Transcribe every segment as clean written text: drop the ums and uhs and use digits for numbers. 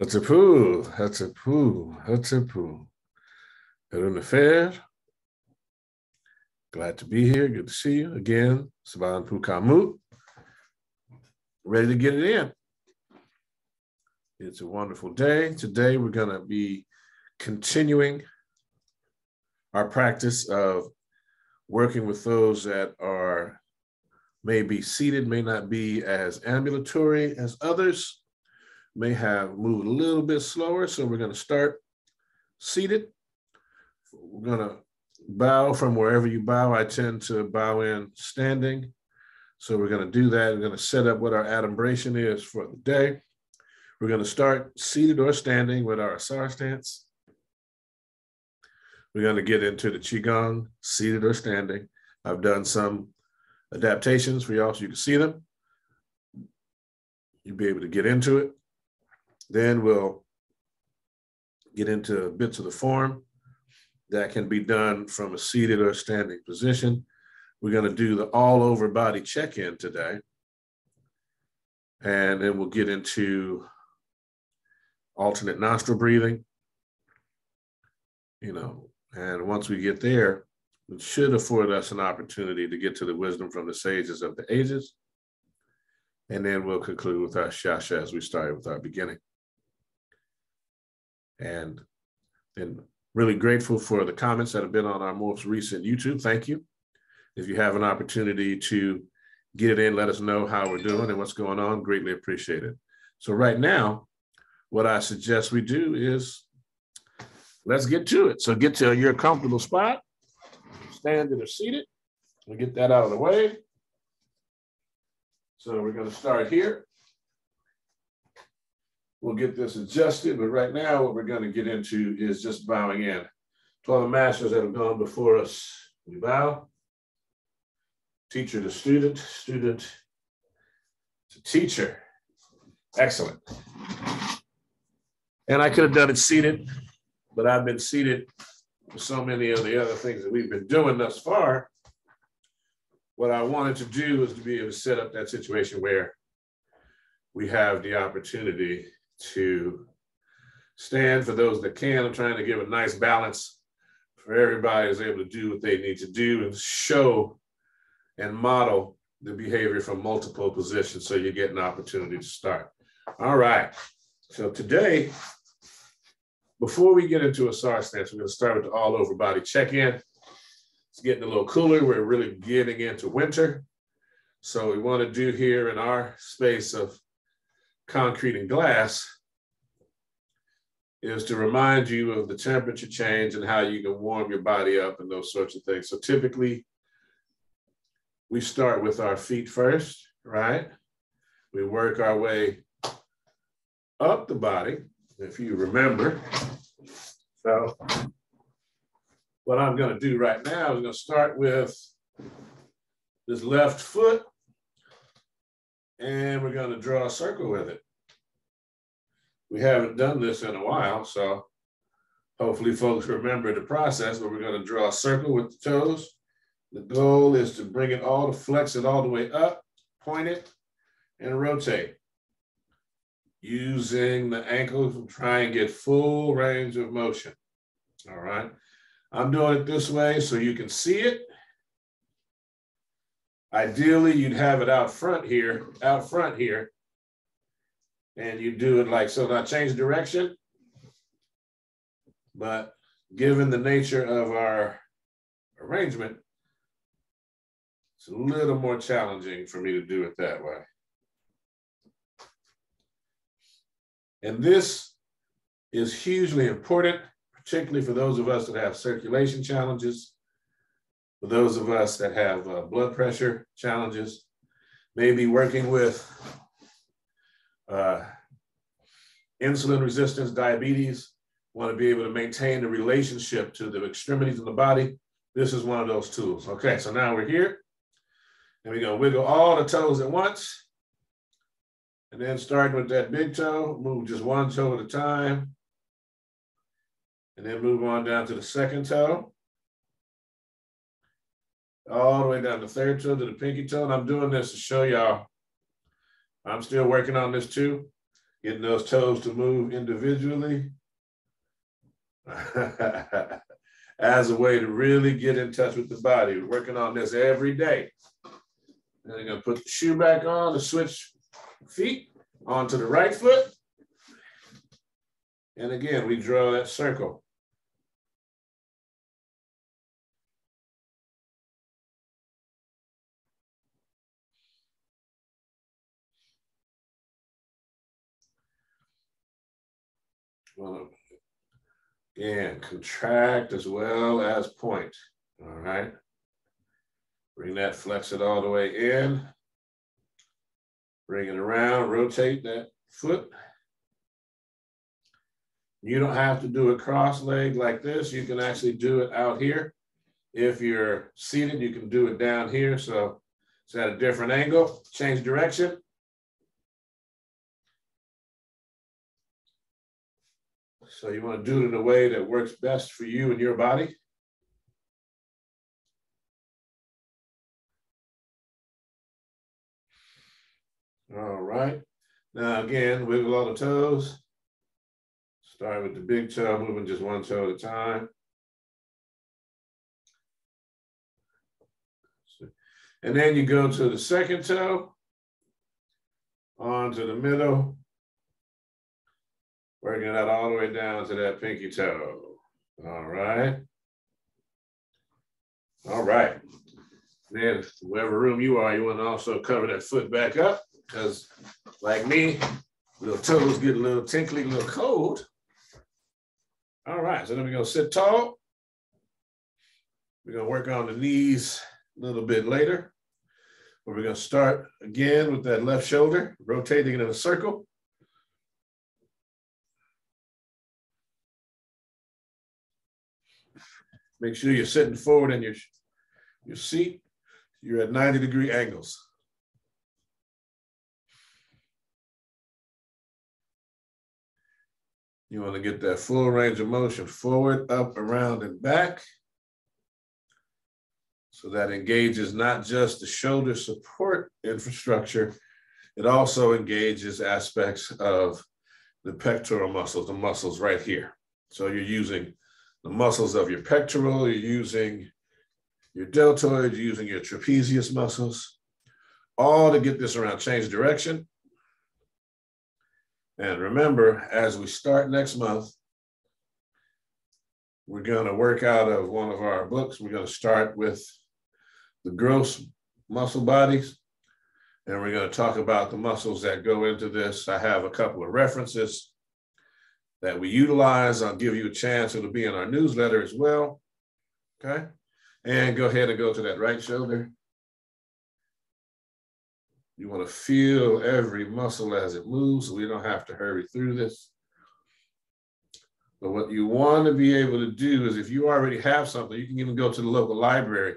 Hatzapu, Hatzapu, Hatzapu. Harun Affair. Glad to be here. Good to see you again. Saban Pukamu. Ready to get it in. It's a wonderful day. Today we're going to be continuing our practice of working with those that are maybe seated, may not be as ambulatory as others, may have moved a little bit slower. So we're going to start seated. We're going to bow from wherever you bow. I tend to bow in standing. So we're going to do that. We're going to set up what our adumbration is for the day. We're going to start seated or standing with our Asar Stance. We're going to get into the Qigong, seated or standing. I've done some adaptations for y'all so you can see them. You'll be able to get into it. Then we'll get into bits of the form that can be done from a seated or standing position. We're going to do the all over body check-in today. And then we'll get into alternate nostril breathing. And once we get there, it should afford us an opportunity to get to the wisdom from the sages of the ages. And then we'll conclude with our Shiasha as we started with our beginning. And then really grateful for the comments that have been on our most recent YouTube. Thank you. If you have an opportunity to get it in, let us know how we're doing and what's going on. Greatly appreciate it. So right now, what I suggest we do is let's get to it. So get to your comfortable spot, standing or seated. We'll get that out of the way. So we're going to start here. We'll get this adjusted, but right now what we're going to get into is just bowing in. To all the masters that have gone before us, we bow. Teacher to student, student to teacher. Excellent. And I could have done it seated, but I've been seated for so many of the other things that we've been doing thus far. What I wanted to do was to be able to set up that situation where we have the opportunity to stand for those that can. I'm trying to give a nice balance for everybody who's able to do what they need to do and show and model the behavior from multiple positions so you get an opportunity to start. All right. So today, before we get into Asar Stance, we're going to start with the all over body check-in. It's getting a little cooler. We're really getting into winter. So we want to do here in our space of concrete and glass is to remind you of the temperature change and how you can warm your body up and those sorts of things. So typically, we start with our feet first, right? We work our way up the body, if you remember. So what I'm going to do right now is going to start with this left foot, and we're going to draw a circle with it. We haven't done this in a while, so hopefully folks remember the process, but we're going to draw a circle with the toes. The goal is to bring it all, to flex it all the way up, point it, and rotate. Using the ankles to try and get full range of motion. All right. I'm doing it this way so you can see it. Ideally, you'd have it out front here, and you do it like so. Now change direction, but given the nature of our arrangement, it's a little more challenging for me to do it that way. And this is hugely important, particularly for those of us that have circulation challenges, for those of us that have blood pressure challenges, maybe working with insulin resistance, diabetes, want to be able to maintain the relationship to the extremities of the body. This is one of those tools. Okay, so now we're here. And we're going to wiggle all the toes at once. And then starting with that big toe, move just one toe at a time. And then move on down to the second toe. All the way down to the third toe to the pinky toe. And I'm doing this to show y'all I'm still working on this too. Getting those toes to move individually as a way to really get in touch with the body. We're working on this every day. Then I'm going to put the shoe back on to switch feet onto the right foot. And again, we draw that circle. Well, again, contract as well as point. All right. Bring that, flex it all the way in. Bring it around, rotate that foot. You don't have to do a cross leg like this. You can actually do it out here. If you're seated, you can do it down here. So it's at a different angle. Change direction. So you want to do it in a way that works best for you and your body. All right. Now again, wiggle all the toes. Start with the big toe, moving just one toe at a time. And then you go to the second toe, onto the middle, working that all the way down to that pinky toe. All right. All right. Then wherever room you are, you want to also cover that foot back up because like me, little toes get a little tinkly, a little cold. All right, so then we're going to sit tall. We're going to work on the knees a little bit later. But we're going to start again with that left shoulder, rotating it in a circle. Make sure you're sitting forward in your seat. You're at 90-degree angles. You want to get that full range of motion forward, up, around, and back. So that engages not just the shoulder support infrastructure, it also engages aspects of the pectoral muscles, the muscles right here. So you're using the muscles of your pectoral, you're using your deltoid, you're using your trapezius muscles, all to get this around. Change direction. And remember, as we start next month, we're going to work out of one of our books. We're going to start with the gross muscle bodies, and we're going to talk about the muscles that go into this. I have a couple of references that we utilize. I'll give you a chance. It'll be in our newsletter as well. Okay. And go ahead and go to that right shoulder. You want to feel every muscle as it moves, so we don't have to hurry through this. But what you want to be able to do is if you already have something, you can even go to the local library.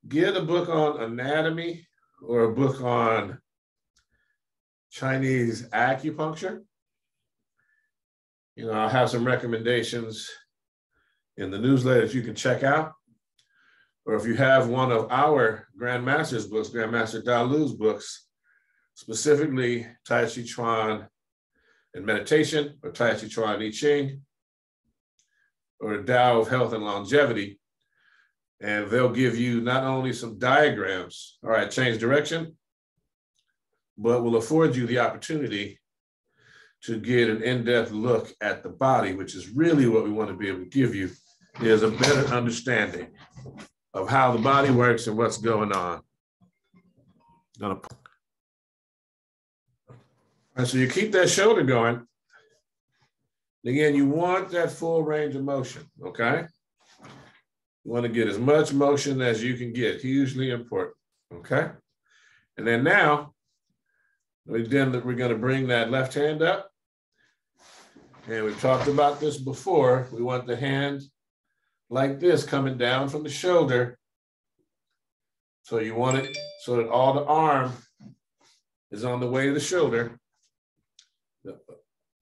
Get a book on anatomy or a book on Chinese acupuncture. You know, I'll have some recommendations in the newsletter that you can check out. Or if you have one of our Grandmaster's books, Grandmaster Dalu's books, specifically Tai Chi Chuan and Meditation, or Tai Chi Chuan I Ching, or Tao of Health and Longevity, and they'll give you not only some diagrams, all right, change direction, but will afford you the opportunity to get an in-depth look at the body, which is really what we want to be able to give you, is a better understanding of how the body works and what's going on. All right, so you keep that shoulder going. Again, you want that full range of motion, okay? You want to get as much motion as you can get, hugely important, okay? And then now, we're going to bring that left hand up. And we've talked about this before. We want the hand like this coming down from the shoulder. So you want it so that all the arm is on the way to the shoulder.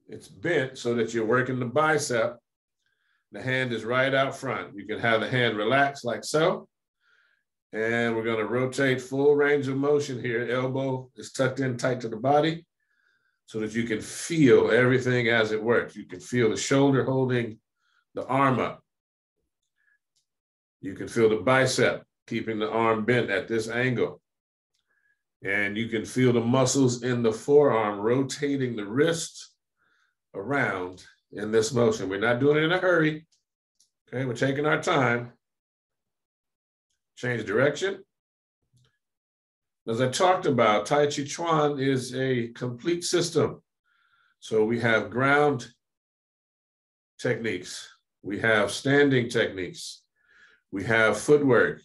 It's bent so that you're working the bicep. The hand is right out front. You can have the hand relaxed like so. And we're going to rotate full range of motion here. Elbow is tucked in tight to the body. so that you can feel everything as it works. You can feel the shoulder holding the arm up. You can feel the bicep keeping the arm bent at this angle. And you can feel the muscles in the forearm rotating the wrist around in this motion. We're not doing it in a hurry. Okay, we're taking our time. Change direction. As I talked about, Tai Chi Chuan is a complete system. So we have ground techniques. We have standing techniques. We have footwork.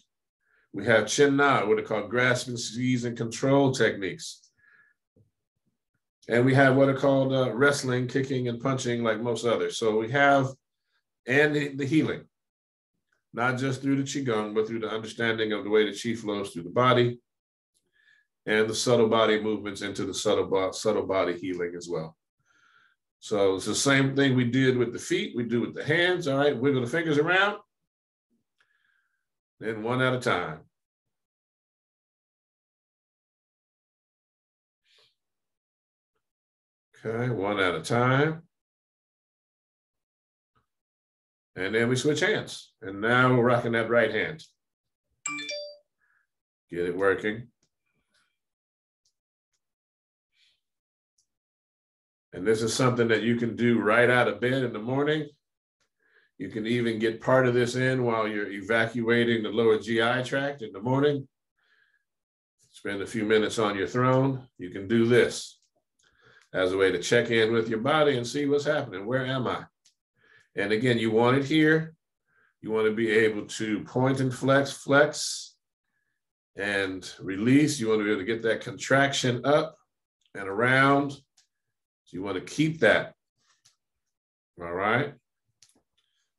We have chin na, what are called grasping, squeeze, and control techniques. And we have what are called wrestling, kicking, and punching like most others. So we have, and the healing, not just through the Qigong, but through the understanding of the way the Qi flows through the body, and the subtle body movements into the subtle body healing as well. So it's the same thing we did with the feet, we do with the hands. All right, wiggle the fingers around, then one at a time. Okay, one at a time. And then we switch hands. And now we're rocking that right hand. Get it working. And this is something that you can do right out of bed in the morning. You can even get part of this in while you're evacuating the lower GI tract in the morning. Spend a few minutes on your throne. You can do this as a way to check in with your body and see what's happening. Where am I? And again, you want it here. You want to be able to point and flex, and release. You want to be able to get that contraction up and around. So you want to keep that. All right.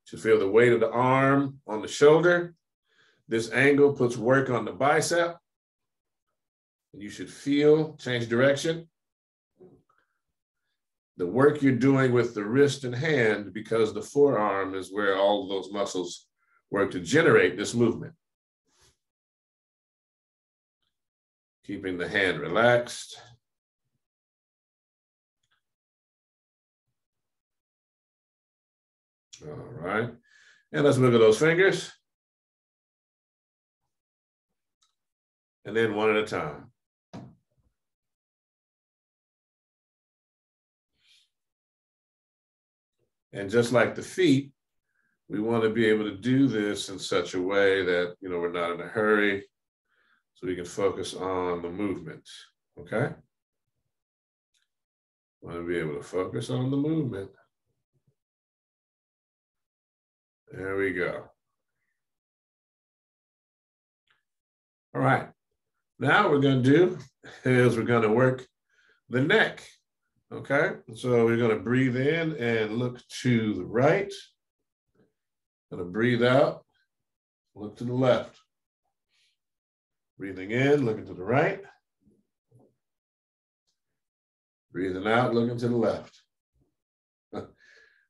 To feel the weight of the arm on the shoulder. This angle puts work on the bicep. And you should feel, change direction, the work you're doing with the wrist and hand, because the forearm is where all of those muscles work to generate this movement. Keeping the hand relaxed. All right, and let's wiggle those fingers. And then one at a time. And just like the feet, we want to be able to do this in such a way that, you know, we're not in a hurry, so we can focus on the movement, okay? Want to be able to focus on the movement. There we go. All right, now what we're going to do is we're going to work the neck. Okay, so we're going to breathe in and look to the right. Going to breathe out, look to the left. Breathing in, looking to the right. Breathing out, looking to the left.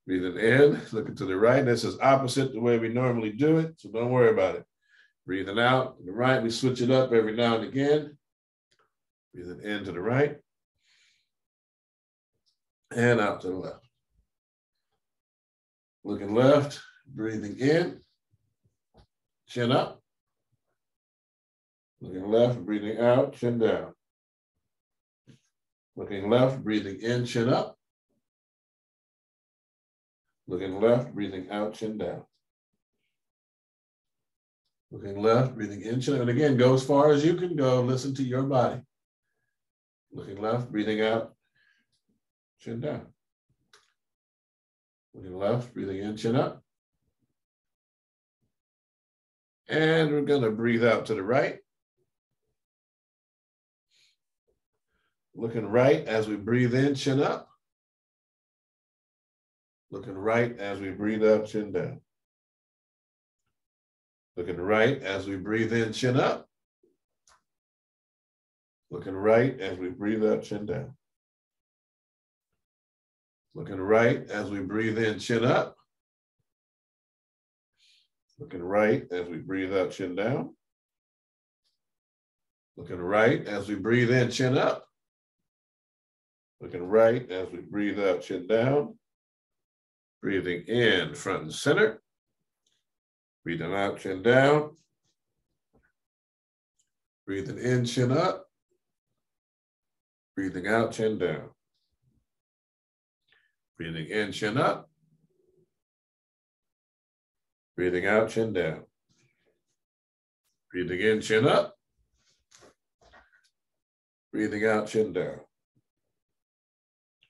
Breathing in, looking to the right. This is opposite the way we normally do it, so don't worry about it. Breathing out to the right, we switch it up every now and again. Breathing in to the right. And out to the left. Looking left, breathing in, chin up. Looking left, breathing out, chin down. Looking left, breathing in, chin up. Looking left, breathing out, chin down. Looking left, breathing in, chin up. And again, go as far as you can go. Listen to your body. Looking left, breathing out, chin down. Looking left, breathing in, chin up. And we're going to breathe out to the right. Looking right as we breathe in, chin up. Looking right as we breathe out, chin down. Looking right as we breathe in, chin up. Looking right as we breathe out, chin down. Looking right as we breathe in, chin up. Looking right as we breathe out, chin down. Looking right as we breathe in, chin up. Looking right as we breathe out, chin down. Breathing in, front and center. Breathing out, chin down. Breathing in, chin up. Breathing out, chin down. Breathing in, chin up. Breathing out, chin down. Breathing in, chin up. Breathing out, chin down.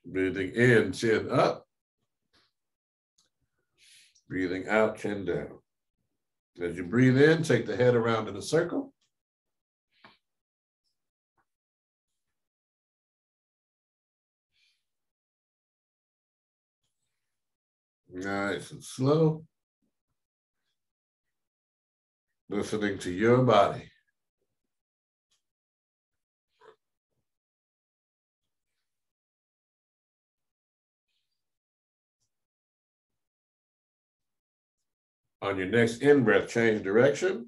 Breathing in, chin up. Breathing out, chin down. As you breathe in, take the head around in a circle. Nice and slow. Listening to your body. On your next in-breath, change direction.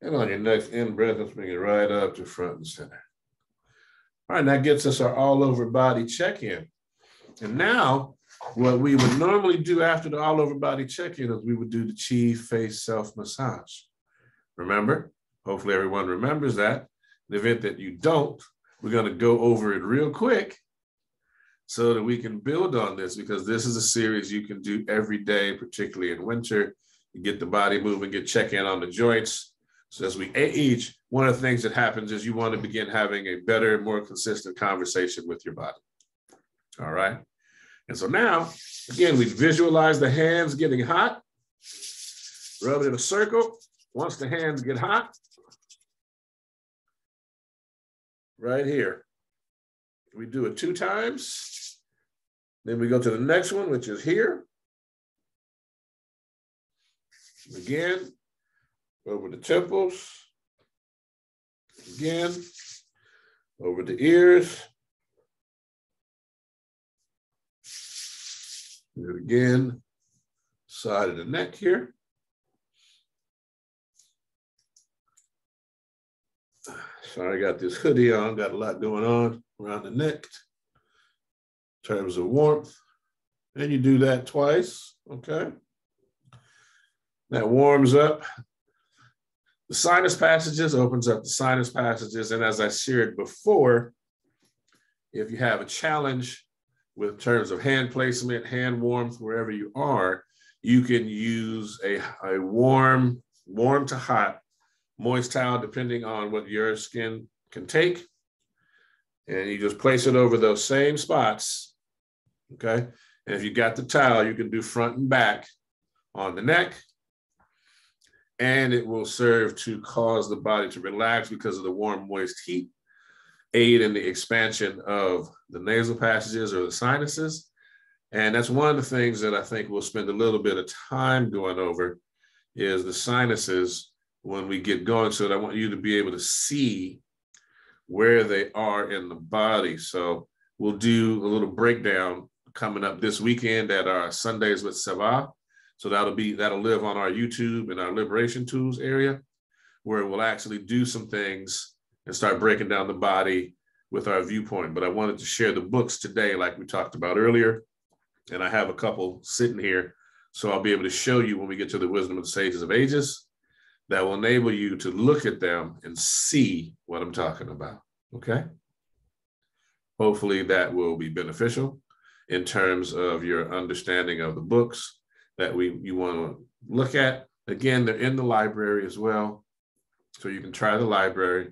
And on your next in-breath, let's bring it right up to front and center. All right, that gets us our all-over body check-in. And now, what we would normally do after the all-over body check-in is we would do the Chi face self-massage. Remember? Hopefully everyone remembers that. In the event that you don't, we're going to go over it real quick so that we can build on this, because this is a series you can do every day, particularly in winter. You get the body moving, get check-in on the joints. So as we age, one of the things that happens is you want to begin having a better, more consistent conversation with your body. All right. And so now, again, we visualize the hands getting hot. Rub it in a circle. Once the hands get hot, right here, we do it 2 times. Then we go to the next one, which is here. Again. Over the temples, again, over the ears, do it again, side of the neck here. Sorry, I got this hoodie on, got a lot going on around the neck in terms of warmth. And you do that twice, okay? That warms up the sinus passages, opens up the sinus passages. And as I shared before, if you have a challenge with terms of hand placement, hand warmth, wherever you are, you can use a warm to hot, moist towel, depending on what your skin can take. And you just place it over those same spots, okay? And if you got the towel, you can do front and back on the neck. And it will serve to cause the body to relax because of the warm, moist heat, aid in the expansion of the nasal passages or the sinuses. And that's one of the things that I think we'll spend a little bit of time going over is the sinuses when we get going. So that I want you to be able to see where they are in the body. So we'll do a little breakdown coming up this weekend at our Sundays with Sabah. So that'll live on our YouTube and our Liberation Tools area, where we'll actually do some things and start breaking down the body with our viewpoint. But I wanted to share the books today, like we talked about earlier. And I have a couple sitting here. So I'll be able to show you when we get to the Wisdom of the Sages of Ages that will enable you to look at them and see what I'm talking about, okay? Hopefully that will be beneficial in terms of your understanding of the books that you want to look at. Again, they're in the library as well, so you can try the library.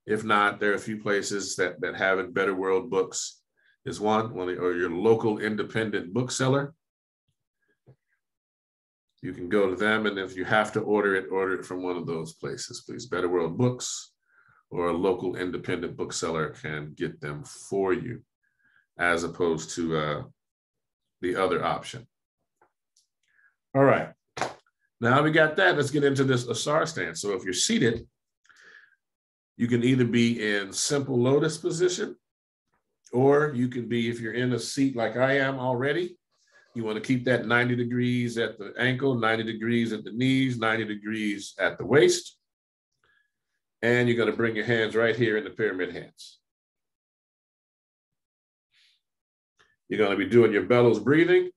If not, there are a few places that have it. Better World Books is one, or your local independent bookseller. You can go to them, and if you have to order it from one of those places, please. Better World Books or a local independent bookseller can get them for you, as opposed to the other option. All right. Now we got that. Let's get into this Asar stance. So if you're seated, you can either be in simple lotus position, or you can be, if you're in a seat like I am already, you want to keep that 90 degrees at the ankle, 90 degrees at the knees, 90 degrees at the waist. And you're going to bring your hands right here in the pyramid hands. You're going to be doing your bellows breathing.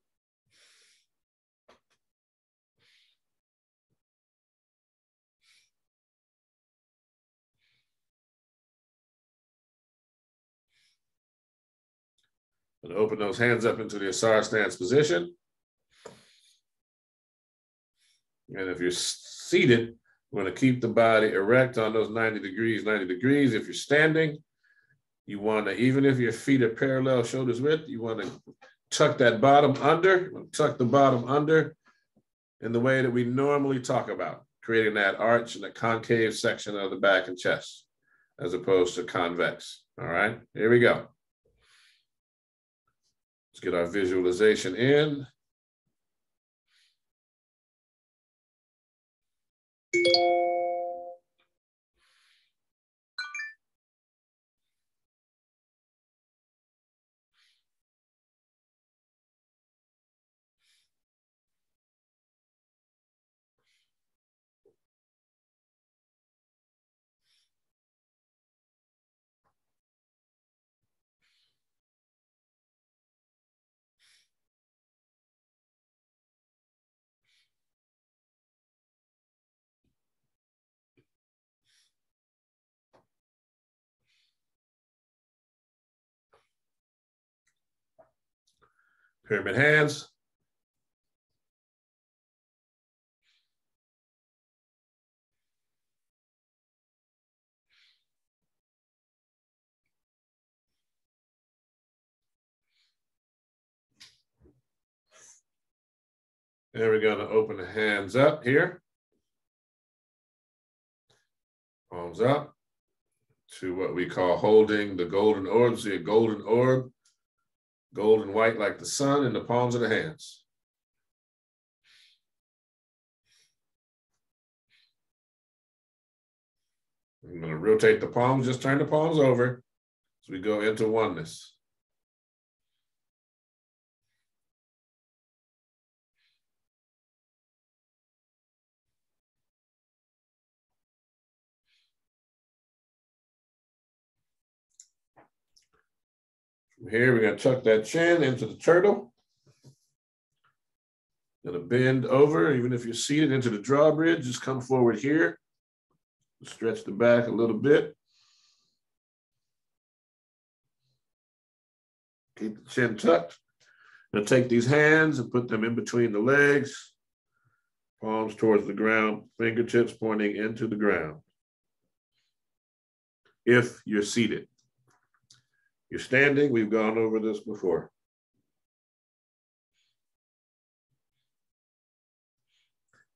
And open those hands up into the Asar stance position. And if you're seated, you want to keep the body erect on those 90 degrees, 90 degrees. If you're standing, you want to, even if your feet are parallel, shoulders width, you want to tuck that bottom under, tuck the bottom under in the way that we normally talk about, creating that arch and the concave section of the back and chest, as opposed to convex. All right, here we go. Let's get our visualization in. Pyramid hands. And we're going to open the hands up here. Palms up to what we call holding the golden orb. See a golden orb, golden white like the sun in the palms of the hands. I'm going to rotate the palms, just turn the palms over as we go into oneness. From here, we're going to tuck that chin into the turtle. Going to bend over, even if you're seated, into the drawbridge. Just come forward here. Stretch the back a little bit. Keep the chin tucked. Now take these hands and put them in between the legs. Palms towards the ground, fingertips pointing into the ground. If you're seated. You're standing, we've gone over this before.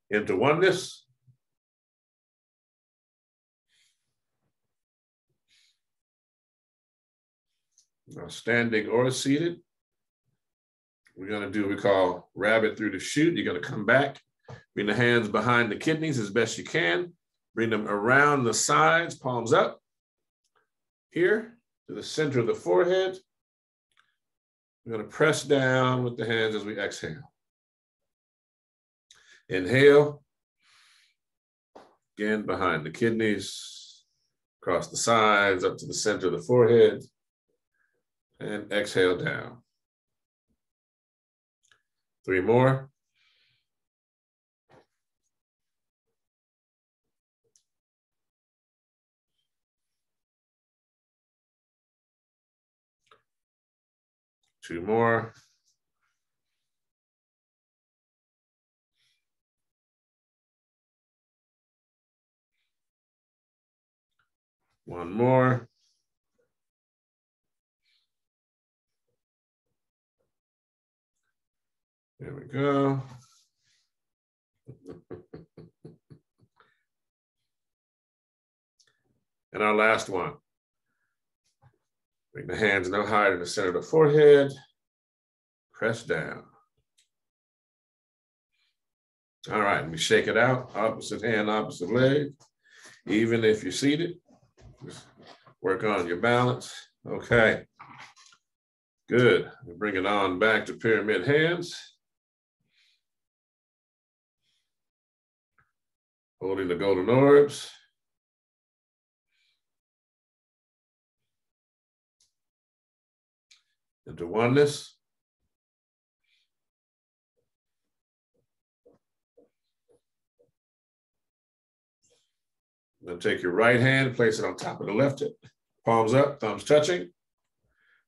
Into oneness. Now standing or seated. We're going to do what we call rabbit through the chute. You're going to come back, bring the hands behind the kidneys as best you can. Bring them around the sides, palms up. Here to the center of the forehead. We're going to press down with the hands as we exhale. Inhale. Again, behind the kidneys, across the sides, up to the center of the forehead. And exhale down. 3 more. Two more. One more. There we go. And our last one. Bring the hands no higher than the center of the forehead. Press down. All right, we shake it out, opposite hand, opposite leg. Even if you're seated, just work on your balance. Okay, good. We bring it on back to pyramid hands. Holding the golden orbs. Into oneness. Then take your right hand, place it on top of the left hip. Palms up, thumbs touching.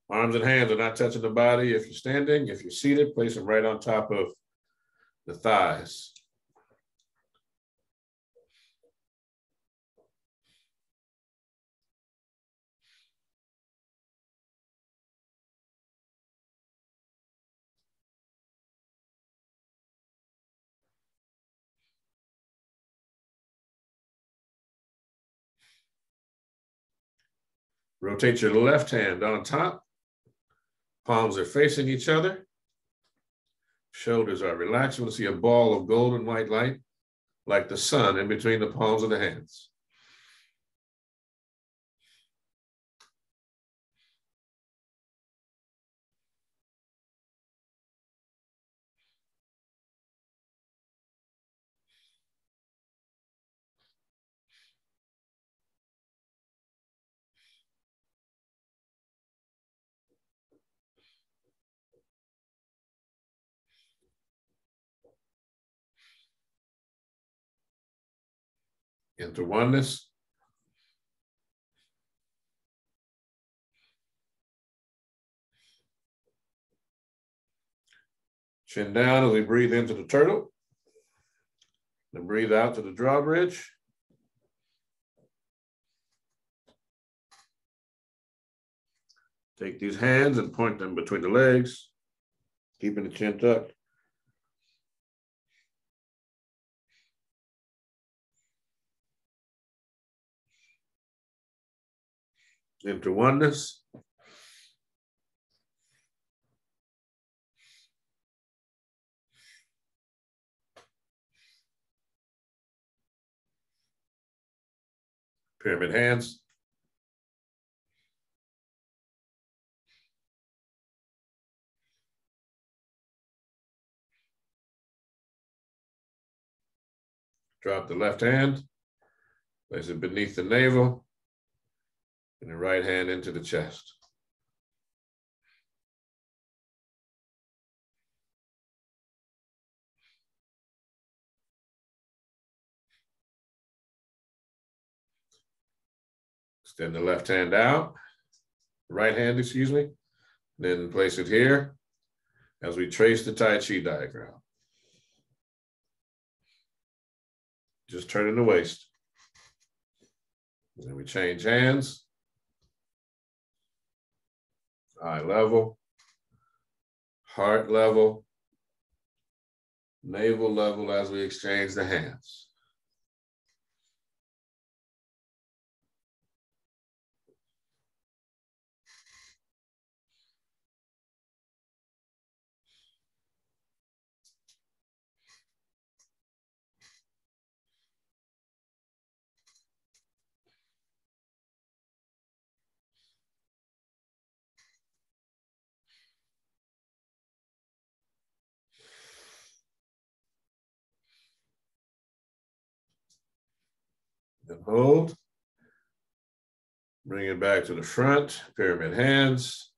Arms and hands are not touching the body. If you're standing, if you're seated, place them right on top of the thighs. Rotate your left hand on top. Palms are facing each other. Shoulders are relaxed. You want to see a ball of golden white light, like the sun, in between the palms of the hands. Into oneness. Chin down as we breathe into the turtle. Then breathe out to the drawbridge. Take these hands and point them between the legs, keeping the chin tucked. Into oneness. Pyramid hands. Drop the left hand, place it beneath the navel, and the right hand into the chest. Extend the left hand out, right hand, excuse me, then place it here as we trace the Tai Chi diagram. Just turning the waist. Then we change hands. Eye level, heart level, navel level as we exchange the hands. And hold. Bring it back to the front, pyramid hands.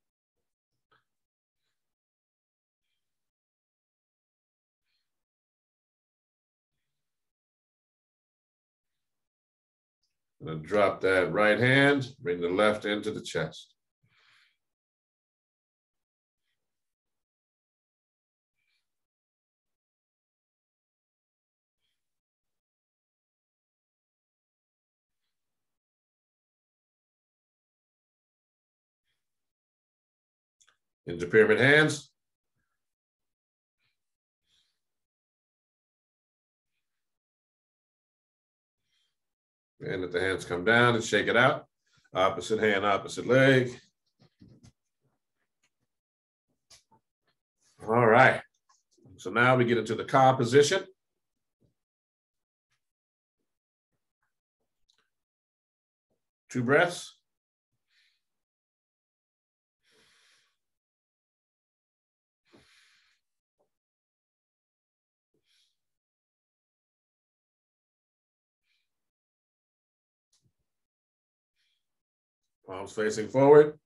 And then drop that right hand, bring the left into the chest. Into pyramid hands. And let the hands come down and shake it out. Opposite hand, opposite leg. All right. So now we get into the KhASA position. 2 breaths. Palms facing forward.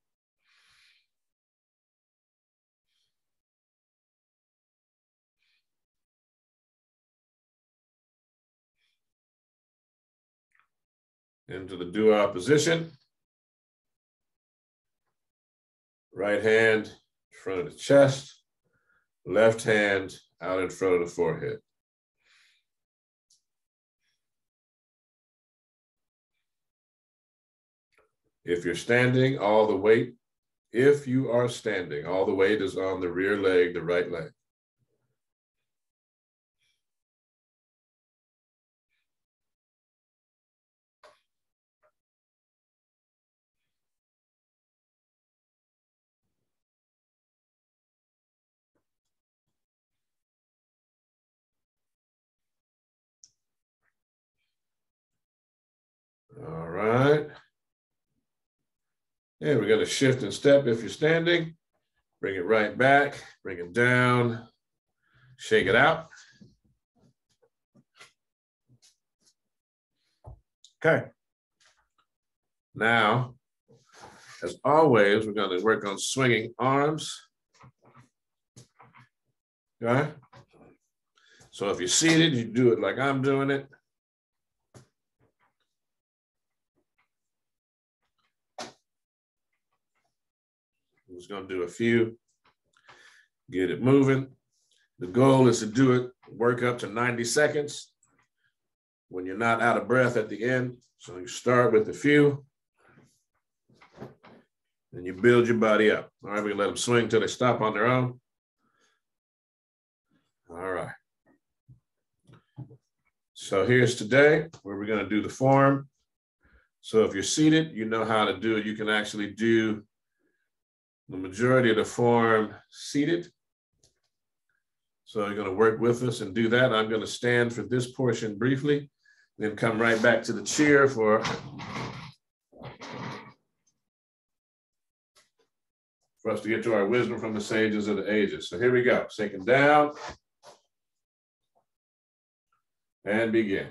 Into the dua position. Right hand in front of the chest, left hand out in front of the forehead. If you're standing, all the weight, if you are standing, all the weight is on the rear leg, the right leg. All right. And we're going to shift and step if you're standing. Bring it right back, bring it down, shake it out. Okay. Now, as always, we're going to work on swinging arms. Okay. So if you're seated, you do it like I'm doing it. I'm just going to do a few, get it moving. The goal is to do it, work up to 90 seconds when you're not out of breath at the end. So you start with a few, and you build your body up. All right, we can let them swing till they stop on their own. All right. So here's today where we're going to do the form. So if you're seated, you know how to do it. You can actually do the majority of the form seated. So you're going to work with us and do that. I'm going to stand for this portion briefly, then come right back to the chair for us to get to our wisdom from the sages of the ages. So here we go. Sinking down and begin.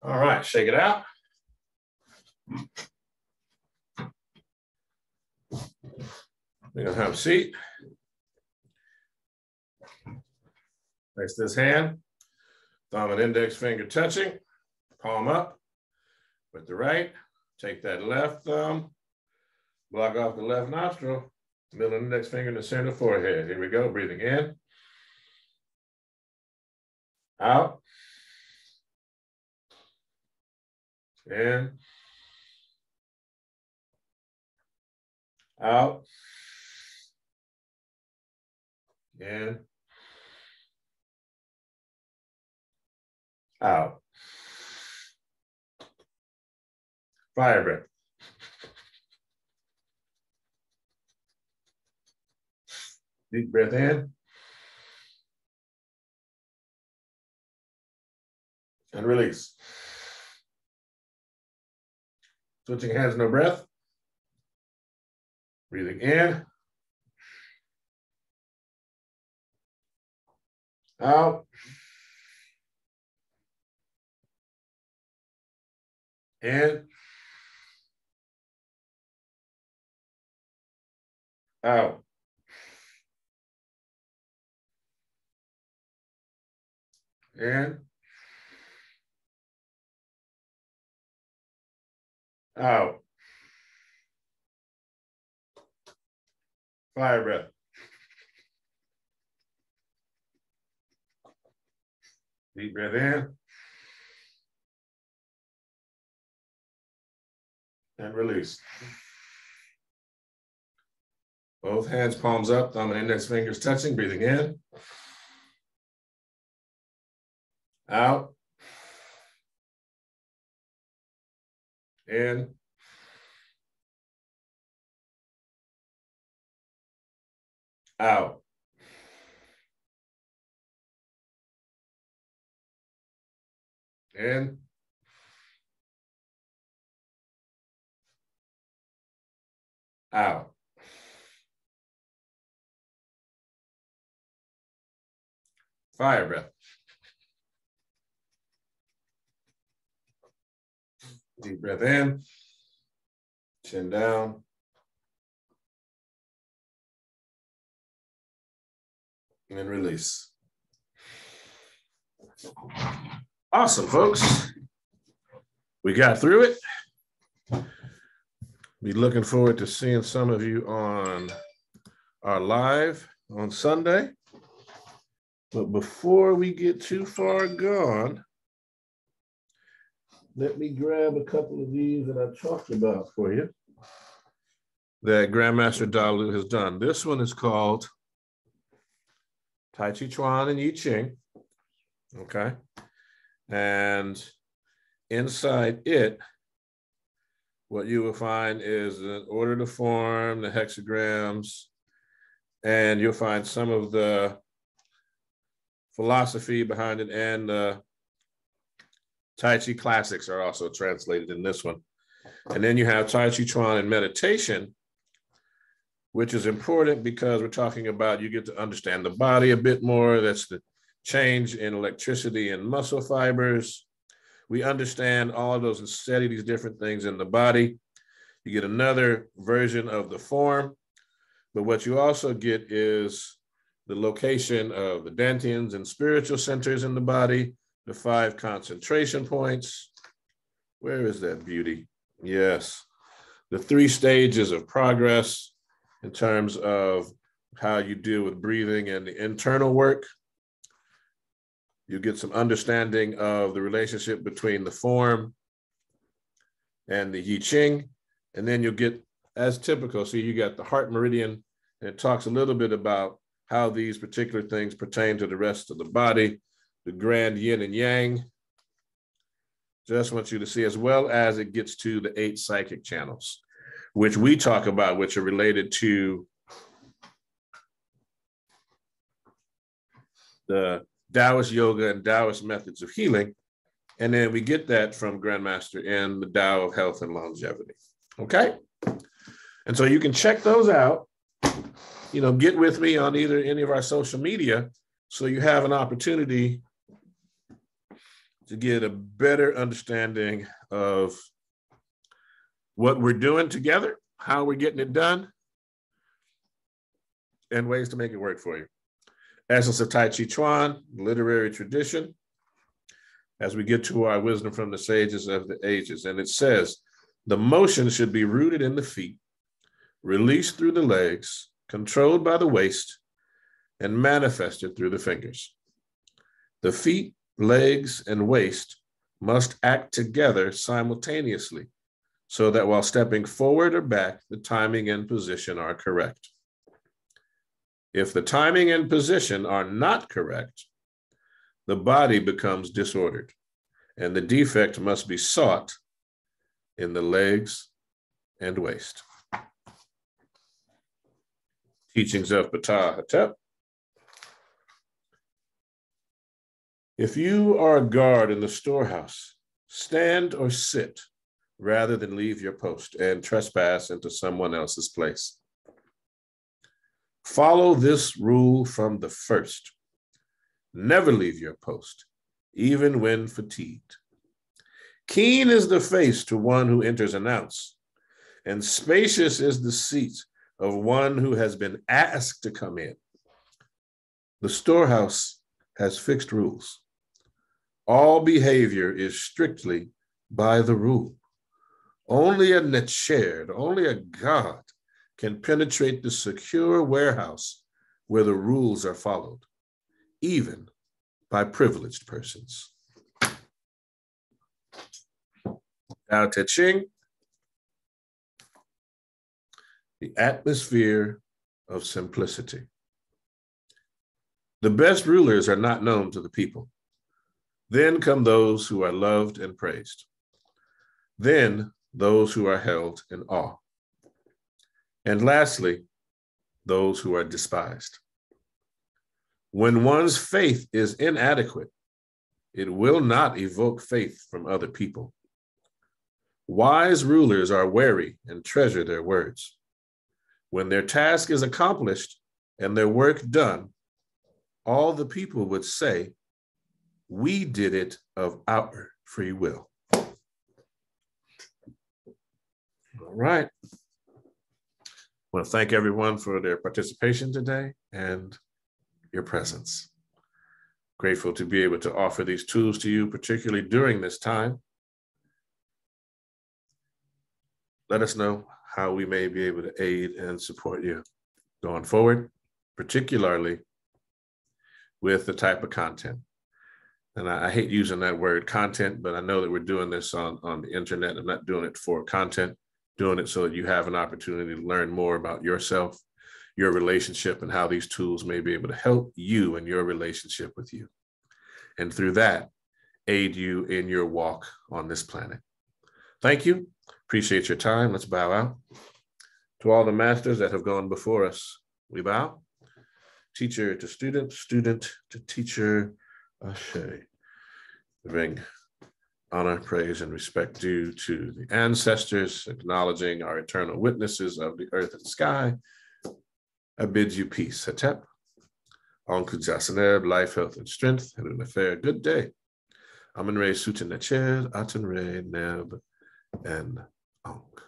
All right, shake it out. We're gonna have a seat. Place this hand, thumb and index finger touching, palm up with the right. Take that left thumb, block off the left nostril, middle index finger in the center forehead. Here we go, breathing in, out, in, out, in, out. Fire breath. Deep breath in. And release. Switching hands, no breath. Breathing in. Out. In. Out. In. Out. Fire breath. Deep breath in. And release. Both hands, palms up, thumb and index fingers touching, breathing in. Out. In. Out. In. Out. Fire breath. Deep breath in. Chin down. And release. Awesome, folks. We got through it. Be looking forward to seeing some of you on our live on Sunday. But before we get too far gone, let me grab a couple of these that I talked about for you that Grandmaster Dalu has done. This one is called Tai Chi Chuan and I Ching. Okay. And inside it, what you will find is an order to form, the hexagrams, and you'll find some of the philosophy behind it, and the Tai Chi classics are also translated in this one. And then you have Tai Chi Chuan and meditation, which is important because we're talking about you get to understand the body a bit more. That's the change in electricity and muscle fibers. We understand all of those and study these different things in the body. You get another version of the form, but what you also get is the location of the dantians and spiritual centers in the body, the 5 concentration points. Where is that beauty? Yes. The 3 stages of progress in terms of how you deal with breathing and the internal work. You get some understanding of the relationship between the form and the I Ching. And then you'll get, as typical, see, you got the heart meridian, and it talks a little bit about how these particular things pertain to the rest of the body, the grand yin and yang. Just want you to see, as well as it gets to the 8 psychic channels, which we talk about, which are related to the Taoist yoga and Taoist methods of healing. And then we get that from Grandmaster in the Tao of Health and Longevity. Okay. And so you can check those out, you know, get with me on either any of our social media so you have an opportunity to get a better understanding of what we're doing together, how we're getting it done, and ways to make it work for you. Essence of Tai Chi Chuan, literary tradition, as we get to our wisdom from the sages of the ages. And it says, the motion should be rooted in the feet, released through the legs, controlled by the waist, and manifested through the fingers. The feet, legs, and waist must act together simultaneously so that while stepping forward or back, the timing and position are correct. If the timing and position are not correct, the body becomes disordered, and the defect must be sought in the legs and waist. Teachings of Ptah Hetep. If you are a guard in the storehouse, stand or sit rather than leave your post and trespass into someone else's place. Follow this rule from the first. Never leave your post, even when fatigued. Keen is the face to one who enters an ounce, and spacious is the seat of one who has been asked to come in. The storehouse has fixed rules. All behavior is strictly by the rule. Only a Necherd, only a god, can penetrate the secure warehouse where the rules are followed, even by privileged persons. Tao Te Ching, the atmosphere of simplicity. The best rulers are not known to the people. Then come those who are loved and praised. Then those who are held in awe. And lastly, those who are despised. When one's faith is inadequate, it will not evoke faith from other people. Wise rulers are wary and treasure their words. When their task is accomplished and their work done, all the people would say, "We did it of our free will." All right. I want to thank everyone for their participation today and your presence. Grateful to be able to offer these tools to you, particularly during this time. Let us know how we may be able to aid and support you going forward, particularly with the type of content. And I hate using that word content, but I know that we're doing this on the internet. I'm not doing it for content, doing it so that you have an opportunity to learn more about yourself, your relationship, and how these tools may be able to help you in your relationship with you. And through that, aid you in your walk on this planet. Thank you. Appreciate your time. Let's bow out. To all the masters that have gone before us, we bow. Teacher to student, student to teacher, Ashe. Bring honor, praise, and respect due to the ancestors, acknowledging our eternal witnesses of the earth and sky. I bid you peace. Hetep. On Kujasaneb, life, health, and strength, and an affair. Good day. Amun Re Sutin Necher, Aten Re Neb, and Ankh.